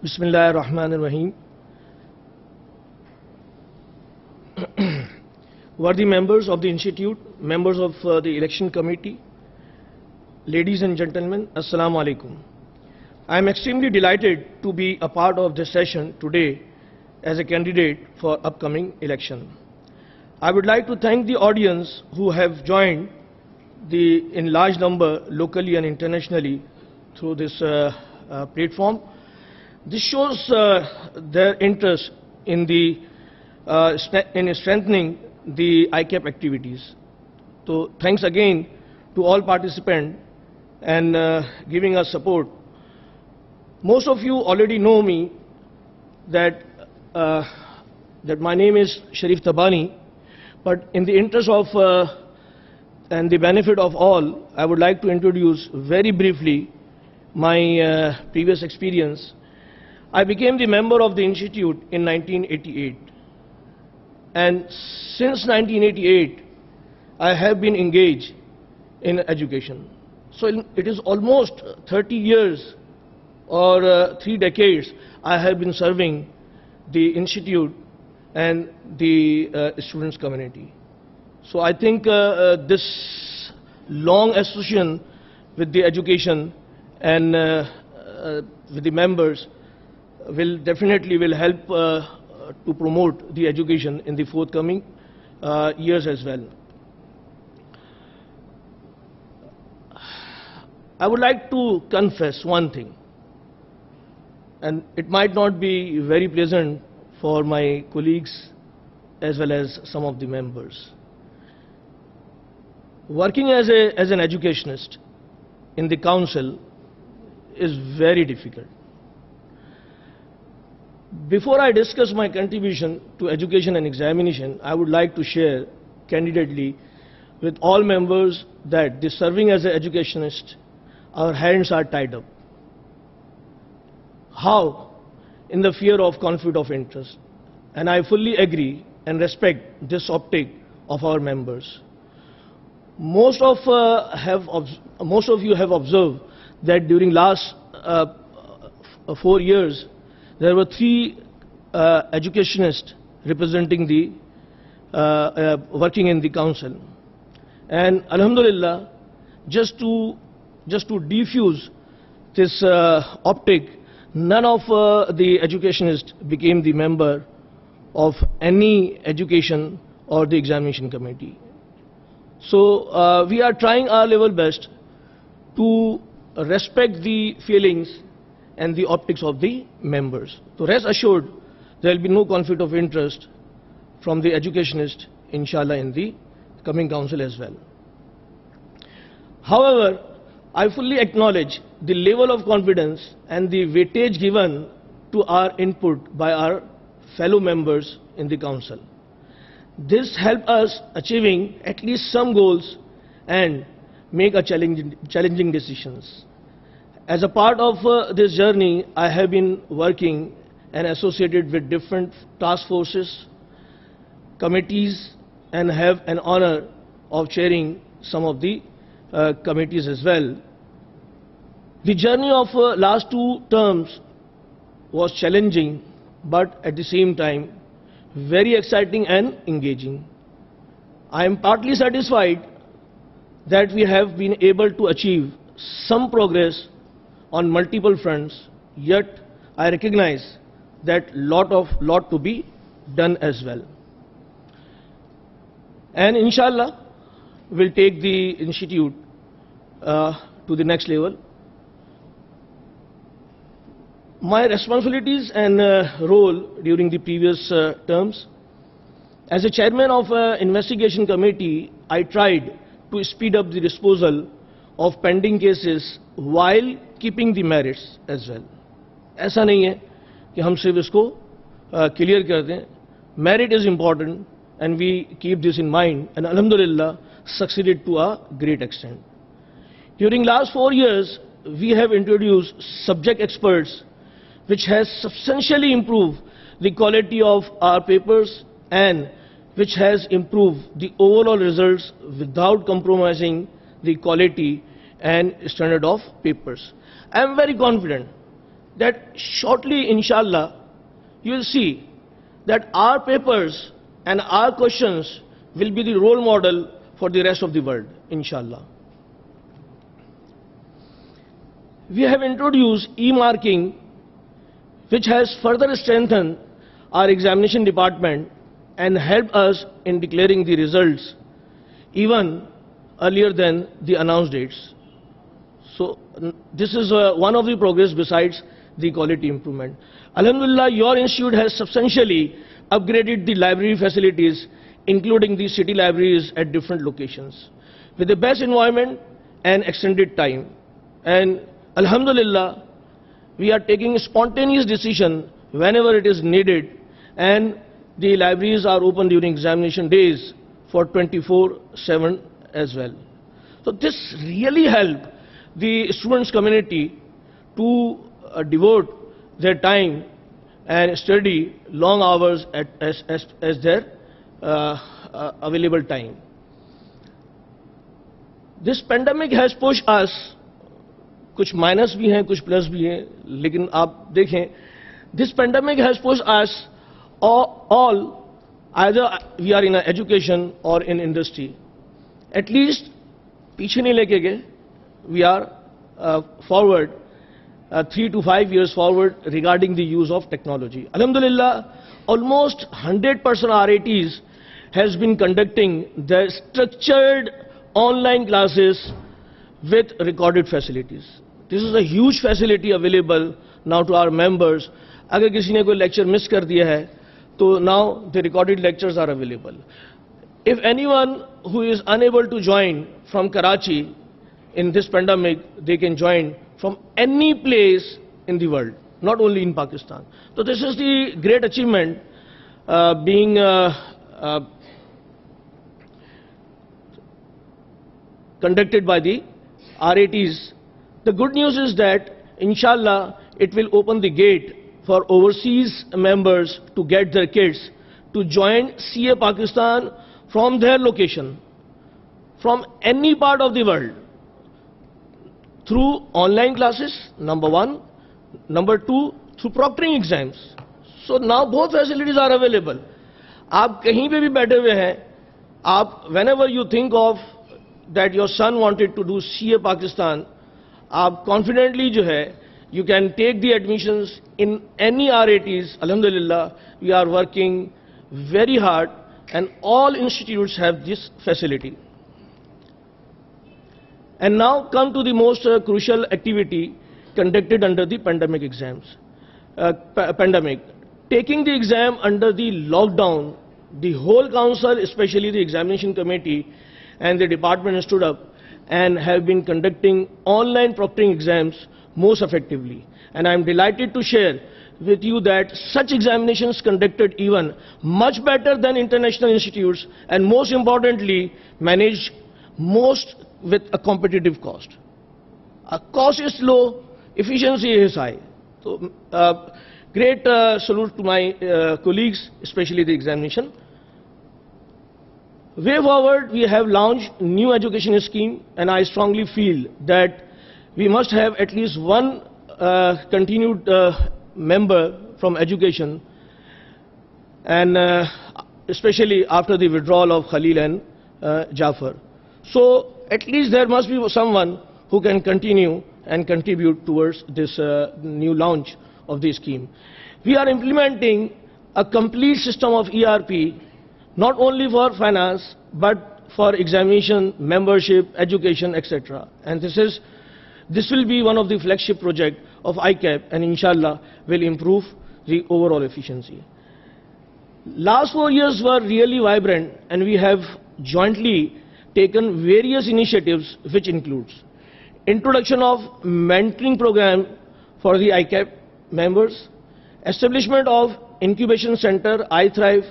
Bismillah ar-Rahman ar-Rahim. Worthy members of the Institute, members of the Election Committee, ladies and gentlemen, Assalamu alaikum. I am extremely delighted to be a part of this session today as a candidate for upcoming election. I would like to thank the audience who have joined in large number locally and internationally through this platform. This shows their interest in strengthening the ICAP activities. So thanks again to all participants and giving us support. Most of you already know me that my name is Sharif Tabani, but in the interest of and the benefit of all, I would like to introduce very briefly my previous experience. I became the member of the Institute in 1988, and since 1988 I have been engaged in education. So it is almost 30 years or 3 decades I have been serving the Institute and the students community. So I think this long association with the education and with the members will definitely help to promote the education in the forthcoming years as well. I would like to confess one thing, and it might not be very pleasant for my colleagues as well as some of the members. Working as an educationist in the council is very difficult. Before I discuss my contribution to education and examination, I would like to share candidly with all members that serving as an educationist, our hands are tied up. How? In the fear of conflict of interest. And I fully agree and respect this optic of our members. Most of you have observed that during last 4 years, there were 3 educationists representing working in the council. And Alhamdulillah, just to defuse this optic, none of the educationists became the member of any education or the examination committee. So we are trying our level best to respect the feelings and the optics of the members. So rest assured, there will be no conflict of interest from the educationist, inshallah, in the coming council as well. However, I fully acknowledge the level of confidence and the weightage given to our input by our fellow members in the council. This helps us achieving at least some goals and make a challenging decisions. As a part of this journey, I have been working and associated with different task forces, committees, and have an honor of chairing some of the committees as well. The journey of last 2 terms was challenging, but at the same time, very exciting and engaging. I am partly satisfied that we have been able to achieve some progress on multiple fronts, yet I recognize that lot to be done as well. And inshallah, we'll take the institute to the next level. My responsibilities and role during the previous terms. As a chairman of an investigation committee, I tried to speed up the disposal of pending cases while keeping the merits as well. ऐसा नहीं है कि हम सिर्फ इसको clear कर दें. Merit is important and we keep this in mind, and alhamdulillah succeeded to a great extent. During last 4 years, we have introduced subject experts which has substantially improved the quality of our papers and which has improved the overall results without compromising the quality and standard of papers. I am very confident that shortly, inshallah, you will see that our papers and our questions will be the role model for the rest of the world, inshallah. We have introduced e-marking, which has further strengthened our examination department and helped us in declaring the results even earlier than the announced dates. So this is one of the progress besides the quality improvement. Alhamdulillah, your institute has substantially upgraded the library facilities, including the city libraries at different locations, with the best environment and extended time. And Alhamdulillah, we are taking a spontaneous decision whenever it is needed, and the libraries are open during examination days for 24/7 as well. So this really helped the students community to devote their time and study long hours as their available time. This pandemic has pushed us, कुछ minus भी हैं, कुछ plus भी हैं, लेकिन आप देखें, this pandemic has pushed us all, either we are in education or in industry, at least पीछे नहीं लेके गए, we are forward 3 to 5 years forward regarding the use of technology. Alhamdulillah, almost 100% RATs has been conducting the structured online classes with recorded facilities. This is a huge facility available now to our members. अगर किसी ने कोई lecture miss कर दिया है, तो now the recorded lectures are available. If anyone who is unable to join from Karachi in this pandemic, they can join from any place in the world, not only in Pakistan. So this is the great achievement being conducted by the RATs. The good news is that, inshallah, it will open the gate for overseas members to get their kids to join CA Pakistan from their location, from any part of the world, through online classes, number one. Number two, through proctoring exams. So now both facilities are available. आप कहीं पे भी बैठे हुए हैं, आप whenever you think of that your son wanted to do CA Pakistan, आप confidently जो है, you can take the admissions in any RATs. Alhamdulillah, we are working very hard and all institutes have this facility. And now come to the most crucial activity conducted under the pandemic exams. Taking the exam under the lockdown, the whole council, especially the examination committee and the department stood up and have been conducting online proctoring exams most effectively. And I am delighted to share with you that such examinations conducted even much better than international institutes, and most importantly, managed most with a competitive cost. Cost is low, efficiency is high. So, great salute to my colleagues, especially the examination. Way forward, we have launched new education scheme, and I strongly feel that we must have at least one continued member from education, and especially after the withdrawal of Khalil and Jafar. So at least there must be someone who can continue and contribute towards this new launch of the scheme. We are implementing a complete system of ERP, not only for finance, but for examination, membership, education, etc. And this will be one of the flagship projects of ICAP, and inshallah will improve the overall efficiency. Last 4 years were really vibrant, and we have jointly taken various initiatives, which includes introduction of mentoring program for the ICAP members, establishment of incubation center iThrive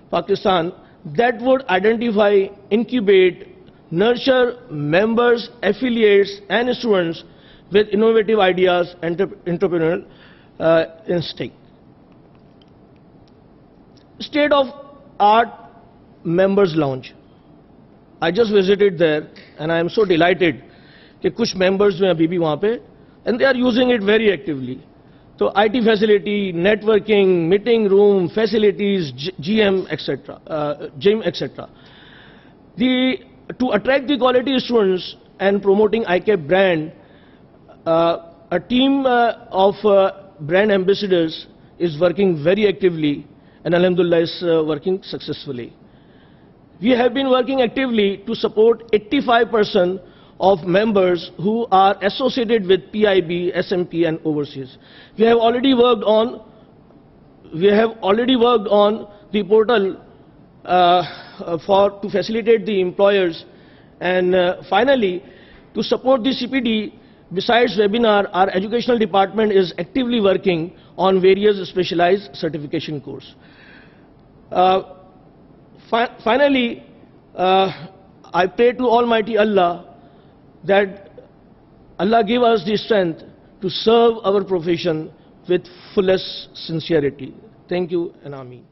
Pakistan that would identify, incubate, nurture members, affiliates and students with innovative ideas and entrepreneurial instinct. State-of-art members lounge. I just visited there and I am so delighted कि कुछ members में अभी भी वहाँ पे, and they are using it very actively. So IT facility, networking, meeting room, facilities, GM, etc., gym, etc. To attract the quality students and promoting ICAP brand, a team of brand ambassadors is working very actively, and Alhamdulillah is working successfully. We have been working actively to support 85% of members who are associated with PIB, SMP and overseas. We have already worked on the portal to facilitate the employers, and finally, to support the CPD, besides webinar, our educational department is actively working on various specialized certification courses. Finally, I pray to Almighty Allah that Allah give us the strength to serve our profession with fullest sincerity. Thank you and Ameen.